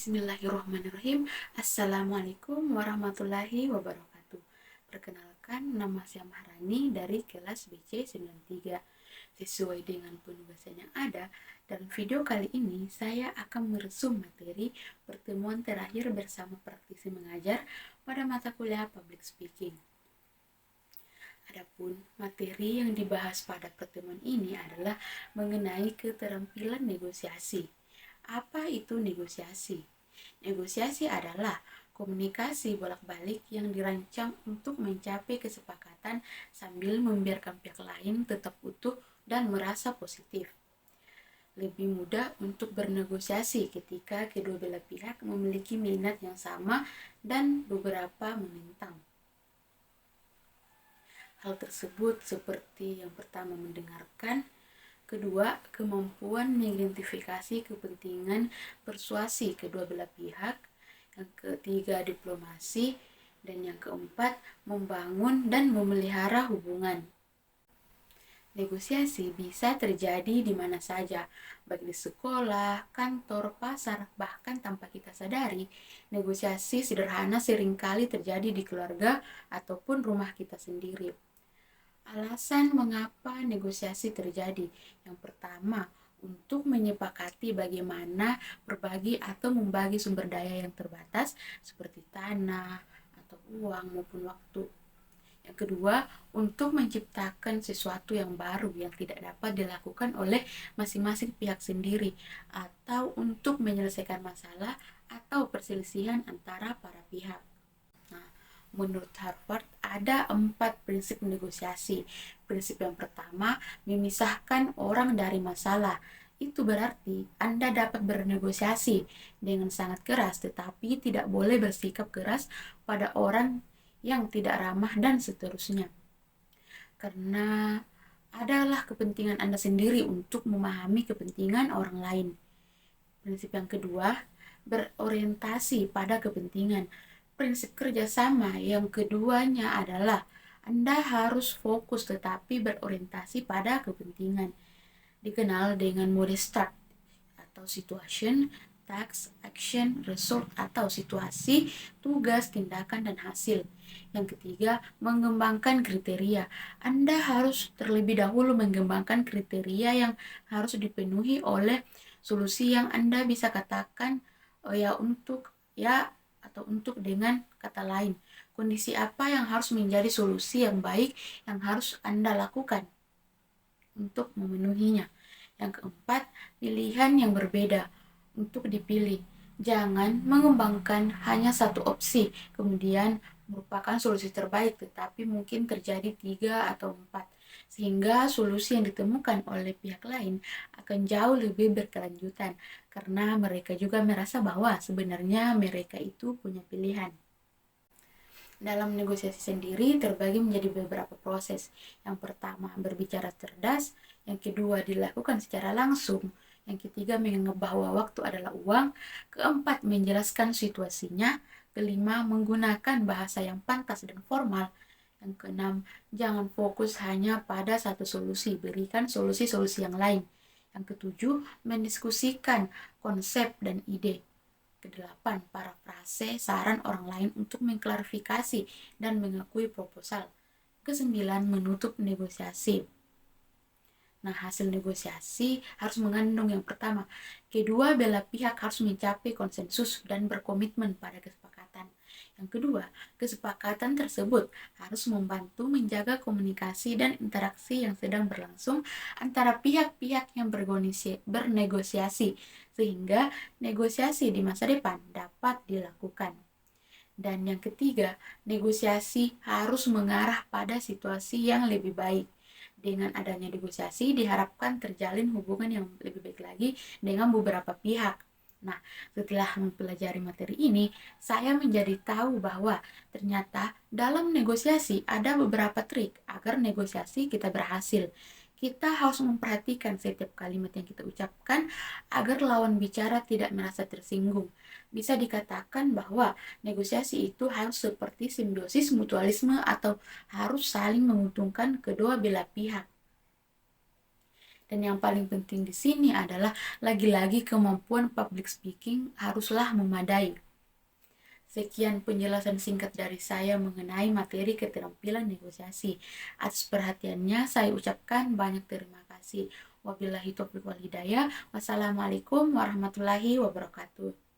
Bismillahirrahmanirrahim. Assalamualaikum warahmatullahi wabarakatuh. Perkenalkan, nama saya Maharani dari kelas BC93. Sesuai dengan penugasan yang ada, dalam video kali ini saya akan meresum materi pertemuan terakhir bersama praktisi mengajar pada mata kuliah Public Speaking. Adapun materi yang dibahas pada pertemuan ini adalah mengenai keterampilan negosiasi. Apa itu negosiasi? Negosiasi adalah komunikasi bolak-balik yang dirancang untuk mencapai kesepakatan sambil membiarkan pihak lain tetap utuh dan merasa positif. Lebih mudah untuk bernegosiasi ketika kedua belah pihak memiliki minat yang sama dan beberapa menentang. Hal tersebut seperti yang pertama mendengarkan, kedua, kemampuan mengidentifikasi kepentingan persuasi kedua belah pihak, yang ketiga, diplomasi, dan yang keempat, membangun dan memelihara hubungan. Negosiasi bisa terjadi di mana saja, baik di sekolah, kantor, pasar, bahkan tanpa kita sadari. Negosiasi sederhana seringkali terjadi di keluarga ataupun rumah kita sendiri. Alasan mengapa negosiasi terjadi. Yang pertama, untuk menyepakati bagaimana berbagi atau membagi sumber daya yang terbatas seperti tanah atau uang maupun waktu. Yang kedua, untuk menciptakan sesuatu yang baru yang tidak dapat dilakukan oleh masing-masing pihak sendiri, atau untuk menyelesaikan masalah atau perselisihan antara para pihak. Menurut Harvard, ada 4 prinsip negosiasi. Prinsip yang pertama, memisahkan orang dari masalah. Itu berarti Anda dapat bernegosiasi dengan sangat keras, tetapi tidak boleh bersikap keras pada orang yang tidak ramah dan seterusnya. Karena adalah kepentingan Anda sendiri untuk memahami kepentingan orang lain. Prinsip yang kedua, berorientasi pada kepentingan. Prinsip kerjasama yang keduanya adalah Anda harus fokus tetapi berorientasi pada kepentingan. Dikenal dengan mode START atau situation, task, action, result atau situasi, tugas, tindakan, dan hasil. Yang ketiga, mengembangkan kriteria. Anda harus terlebih dahulu mengembangkan kriteria yang harus dipenuhi oleh solusi yang Anda bisa katakan atau untuk dengan kata lain. Kondisi apa yang harus menjadi solusi yang baik yang harus Anda lakukan untuk memenuhinya. Yang keempat, pilihan yang berbeda untuk dipilih. Jangan mengembangkan hanya satu opsi, kemudian merupakan solusi terbaik, tetapi mungkin terjadi 3 atau 4. Sehingga solusi yang ditemukan oleh pihak lain akan jauh lebih berkelanjutan, karena mereka juga merasa bahwa sebenarnya mereka itu punya pilihan. Dalam negosiasi sendiri terbagi menjadi beberapa proses. Yang pertama, berbicara cerdas. Yang kedua, dilakukan secara langsung. Yang ketiga, menganggap bahwa waktu adalah uang. Keempat, menjelaskan situasinya. Kelima, menggunakan bahasa yang pantas dan formal. Yang keenam, jangan fokus hanya pada satu solusi, berikan solusi-solusi yang lain. Yang ketujuh, mendiskusikan konsep dan ide. Kedelapan, parafrase saran orang lain untuk mengklarifikasi dan mengakui proposal. Kesembilan, menutup negosiasi. Nah, hasil negosiasi harus mengandung yang pertama, kedua belah pihak harus mencapai konsensus dan berkomitmen pada kesepakatan. Yang kedua, kesepakatan tersebut harus membantu menjaga komunikasi dan interaksi yang sedang berlangsung antara pihak-pihak yang bernegosiasi, sehingga negosiasi di masa depan dapat dilakukan. Dan yang ketiga, negosiasi harus mengarah pada situasi yang lebih baik. Dengan adanya negosiasi diharapkan terjalin hubungan yang lebih baik lagi dengan beberapa pihak. Nah, setelah mempelajari materi ini, saya menjadi tahu bahwa ternyata dalam negosiasi ada beberapa trik agar negosiasi kita berhasil. Kita harus memperhatikan setiap kalimat yang kita ucapkan agar lawan bicara tidak merasa tersinggung. Bisa dikatakan bahwa negosiasi itu harus seperti simbiosis mutualisme atau harus saling menguntungkan kedua belah pihak. Dan yang paling penting di sini adalah lagi-lagi kemampuan public speaking haruslah memadai. Sekian penjelasan singkat dari saya mengenai materi keterampilan negosiasi. Atas perhatiannya saya ucapkan banyak terima kasih. Wabillahi taufiq wal hidayah. Wassalamualaikum warahmatullahi wabarakatuh.